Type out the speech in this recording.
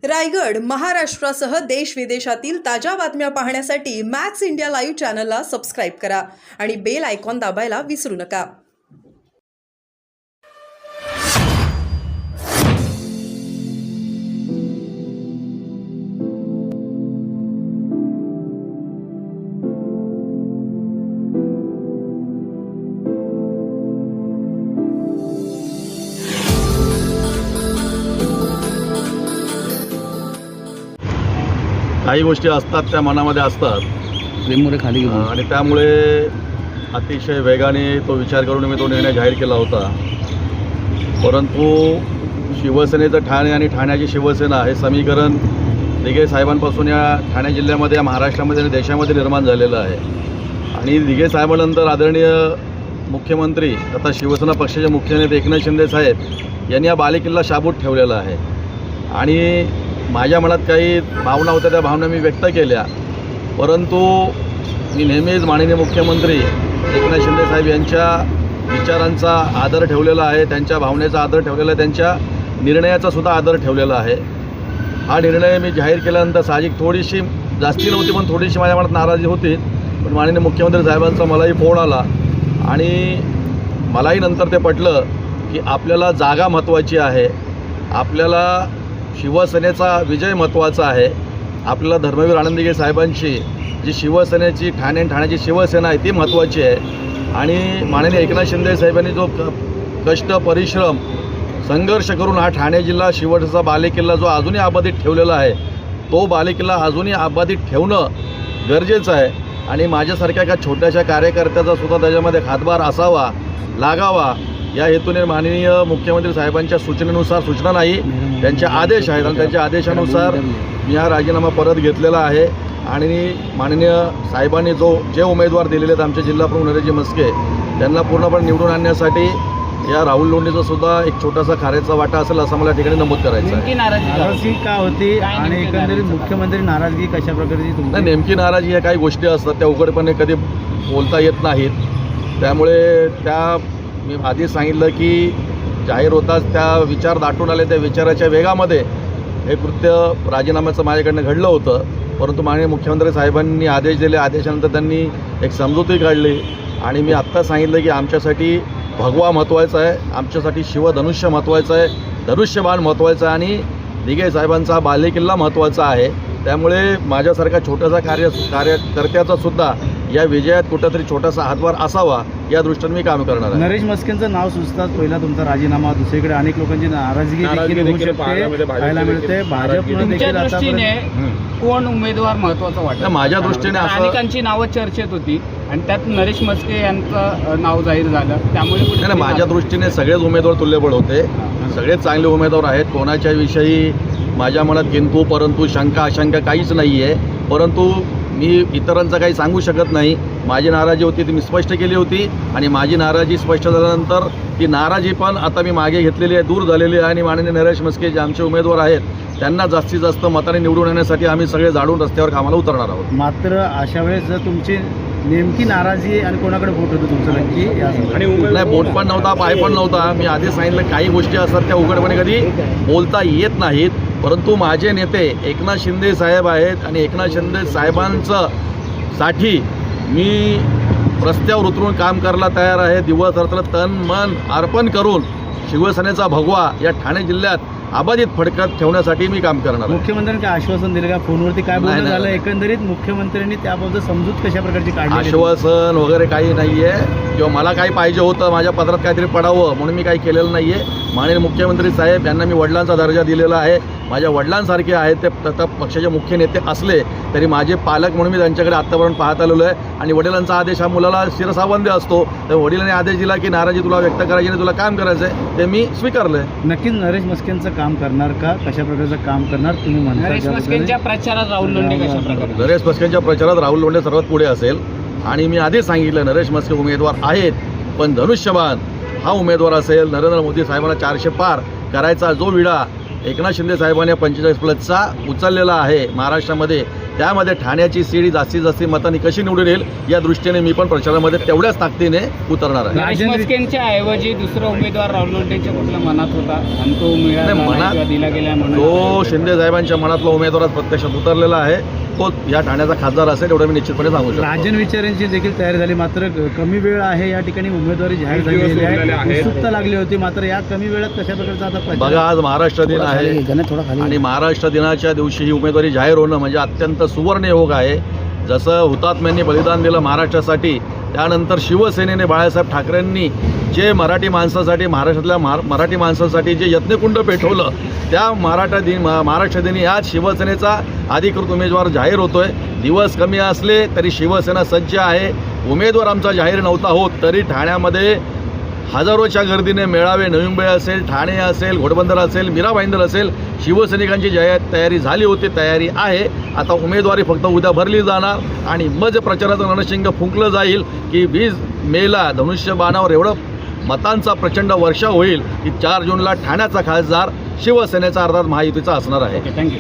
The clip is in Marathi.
रायगड, महाराष्ट्रासह देश विदेशातील ताज्या बातम्या पाहण्यासाठी मॅक्स इंडिया लाईव्ह चॅनलला सबस्क्राईब करा आणि बेल आयकॉन दाबायला विसरू नका. काही गोष्टी असतात त्या मनामध्ये असतात खाली आणि त्यामुळे अतिशय वेगाने तो विचार करून मी तो निर्णय जाहीर केला होता. परंतु शिवसेनेचं ठाणे आणि ठाण्याची शिवसेना हे समीकरण दिघे साहेबांपासून या ठाणे जिल्ह्यामध्ये, या महाराष्ट्रामध्ये आणि देशामध्ये निर्माण झालेलं आहे. आणि दिघे साहेबांनंतर आदरणीय मुख्यमंत्री तथा शिवसेना पक्षाचे मुख्य नेते एकनाथ शिंदे साहेब यांनी हा बालेकिल्ला शाबूत ठेवलेला आहे. आणि माझ्या मनात काही भावना होत्या, त्या भावना मी व्यक्त केल्या. परंतु मी नेहमीच माननीय मुख्यमंत्री एकनाथ शिंदे साहेब यांच्या विचारांचा आदर ठेवलेला आहे, त्यांच्या भावनेचा आदर ठेवलेला आहे, त्यांच्या निर्णयाचा सुद्धा आदर ठेवलेला आहे. हा निर्णय मी जाहीर केल्यानंतर साहजिक थोडीशी, जास्ती नव्हती पण थोडीशी माझ्या मनात नाराजी होती. पण माननीय मुख्यमंत्री साहेबांचा मलाही फोन आला आणि मलाही नंतर ते पटलं की आपल्याला जागा महत्त्वाची आहे, आपल्याला शिवसेनेचा विजय महत्त्वाचा आहे, आपल्याला धर्मवीर आनंदीगे साहेबांची जी शिवसेनेची ठाण्याची शिवसेना आहे ती महत्त्वाची आहे. आणि माननीय एकनाथ शिंदे साहेबांनी जो कष्ट, परिश्रम, संघर्ष करून हा ठाणे जिल्हा शेवटचा बालेकिल्ला जो अजूनही अबाधित ठेवलेला आहे, तो बालेकिल्ला अजूनही अबाधित ठेवणं गरजेचं आहे. आणि माझ्यासारख्या एका छोट्याशा कार्यकर्त्याचा सुद्धा त्याच्यामध्ये हातभार असावा, लागावा, या हेतूने माननीय मुख्यमंत्री साहेबांच्या सूचना नाही, त्यांचे आदेश आहेत आणि त्यांच्या आदेशानुसार मी हा राजीनामा परत घेतलेला आहे. आणि माननीय साहेबांनी जे उमेदवार दिलेले आहेत, आमचे जिल्हाप्रमुख नरेशजी मस्के, त्यांना पूर्णपणे निवडून आणण्यासाठी या राहुल लोंढेचा सुद्धा एक छोटासा खारेचा वाटा असेल असं मला ठिकाणी नमूद करायचं आहे. नाराजगी का होती आणि एकंदरीत मुख्यमंत्री नाराजगी कशा प्रकारची? नाही, नेमकी नाराजी ह्या काही गोष्टी असतात, त्या उघडपणे कधी बोलता येत नाहीत. त्यामुळे त्या मी आधी सांगितलं की जाहीर होताच त्या विचार दाटून आले, त्या विचाराच्या वेगामध्ये हे कृत्य राजीनाम्याचं माझ्याकडनं घडलं होतं. परंतु माननीय मुख्यमंत्री साहेबांनी आदेश दिले, आदेशानंतर त्यांनी एक समजुती काढली. आणि मी आत्ता सांगितलं की आमच्यासाठी भगवा महत्त्वाचा आहे, आमच्यासाठी शिवधनुष्य महत्त्वाचं आहे, धनुष्यबाण महत्त्वाचं आहे आणि दिघे साहेबांचा बालेकिल्ला महत्त्वाचा आहे. त्यामुळे माझ्यासारखा छोटासा कार्यकर्त्याचा सुद्धा या विजयात कुठंतरी छोटासा हातभार असावा या दृष्टीने मी काम करणार आहे. नरेश मस्केंचं नाव सुचतात, पहिला तुमचा राजीनामा, दुसरीकडे अनेक लोकांची नाराजगी पाहायला मिळते. कोण उमेदवार महत्त्वाचा वाटतं? माझ्या दृष्टीने अनेकांची नावं चर्चेत होती आणि त्यात नरेश मस्के यांचं नाव जाहीर झालं. त्यामुळे माझ्या दृष्टीने सगळेच उमेदवार तुल्यबळ होते, सगळेच चांगले उमेदवार आहेत. कोणाच्या विषयी माझ्या मनात किंतु परंतु, शंका अशंका काहीच नाही आहे. परंतु मी इतरांचं काही सांगू शकत नाही. माझी नाराजी होती ती मी स्पष्ट केली होती आणि माझी नाराजी स्पष्ट झाल्यानंतर ती नाराजी पण आता मी मागे घेतलेली आहे, दूर झालेली आहे. आणि माननीय नरेश मस्के जे आमचे उमेदवार आहेत त्यांना जास्तीत जास्त मताने निवडून येण्यासाठी आम्ही सगळे झाडून रस्त्यावर कामाला उतरणार आहोत. मात्र अशा वेळेस जर तुमची नेमकी नाराजी आणि कोणाकडे बोट होतं तुमचं नक्की? नाही, बोट पण नव्हता, पाय पण नव्हता. मी आधी सांगितलं काही गोष्टी असतात त्या उघडपणे कधी बोलता येत नाहीत. परंतु माझे नेते एकनाथ शिंदे साहेब आहेत आणि एकनाथ शिंदे साहेबांचं साठी मी रस्त्यावर उतरून काम करायला तयार आहे. दिवस रात्र तन मन अर्पण करून शिवसेनेचा भगवा या ठाणे जिल्ह्यात अबाधित फडकत ठेवण्यासाठी मी काम करणार. मुख्यमंत्र्यांनी काय आश्वासन दिलं का? फोनवरती काय बोलणं झालं? एकंदरीत मुख्यमंत्र्यांनी त्याबद्दल समजूत कशा प्रकारची काढली? आश्वासन वगैरे काही नाही आहे किंवा मला काही पाहिजे होतं, माझ्या पत्रात काहीतरी पडावं म्हणून मी काही केलेलं नाही आहे. माननीय मुख्यमंत्री साहेब यांना मी वडिलांचा दर्जा दिलेला आहे. माझ्या वडिलांसारखे आहेत ते, तथा पक्षाचे मुख्य नेते असले तरी माझे पालक म्हणून मी त्यांच्याकडे आत्तापर्यंत पाहत आलेलो आहे. आणि वडिलांचा आदेश हा मुलाला शिरसावंदी असतो. तर वडिलांनी आदेश दिला की नाराजी तुला व्यक्त करायची आणि तुला काम करायचं आहे, ते मी स्वीकारलं आहे. नक्कीच नरेश मस्केंचं काम करणार का? कशा प्रकारचं काम करणार तुम्ही म्हणता? नरेश मस्केंच्या प्रचारात राहुल लोंढे कशा प्रकारे? नरेश मस्केंच्या प्रचारात राहुल लोंढे सर्वात पुढे असेल. आणि मी आधीच सांगितलं नरेश मस्के उमेदवार आहेत, पण धनुष्यबाण हा उमेदवार असेल. नरेंद्र मोदी साहेबांना 400 पार करायचा जो विडा एकनाथ शिंदे साहेबांनी 45+चा उचललेला आहे महाराष्ट्रामध्ये, त्यामध्ये ठाण्याची सीट ही जास्तीत जास्त मतांनी कशी निवडून येईल या दृष्टीने मी पण प्रचारामध्ये तेवढ्याच ताकदीने उतरणार आहे. नरेश मस्केंच्या ऐवजी दुसरा उमेदवार राहुल लोंढेंच्या कुठल्या मनात होता आणि तो मिळाला नाही, नाही किंवा दिला गेला म्हणून जो शिंदे साहेबांच्या मनातला उमेदवार प्रत्यक्षात उतरलेला आहे तो या ठाण्याचा खासदार असेल एवढं मी निश्चितपणे सांगू शकतो. राजन विचारांची देखील तयारी झाली, मात्र कमी वेळ आहे या ठिकाणी उमेदवारी जाहीर झालेली आहे. उत्सुकता लागली होती, मात्र या कमी वेळात कशा प्रकारचा आता प्रचार? बघा, आज महाराष्ट्र दिन आहे आणि महाराष्ट्र दिनाच्या दिवशी ही उमेदवारी जाहीर होणं म्हणजे अत्यंत सुवर्ण योग आहे. जसं हुतात्म्यांनी बलिदान दिलं महाराष्ट्रासाठी, त्यानंतर शिवसेनेने बाळासाहेब ठाकरेंनी जे मराठी माणसासाठी महाराष्ट्रातल्या मराठी माणसासाठी जे यत्नकुंड पेटवलं, त्या महाराष्ट्र दिनी आज शिवसेनेचा अधिकृत उमेदवार जाहीर होतोय. दिवस कमी असले तरी शिवसेना सज्ज आहे. उमेदवार आमचा जाहीर नव्हता होत तरी ठाण्यामध्ये हजारोच्या गर्दीने मेळावे, नवी मुंबई असेल, ठाणे असेल, घोडबंदर असेल, मीरा भाईंदर असेल, शिवसैनिकांची तयारी झाली होती, तयारी आहे. आता उमेदवारी फक्त उद्या भरली जाणार आणि मग प्रचाराचं रणशिंग फुंकलं जाईल की 20 मेला धनुष्यबाणावर एवढं मतांचा प्रचंड वर्षाव होईल की 4 जूनला ठाण्याचा खासदार शिवसेनेचा अर्थात महायुतीचा असणार आहे. थँक्यू.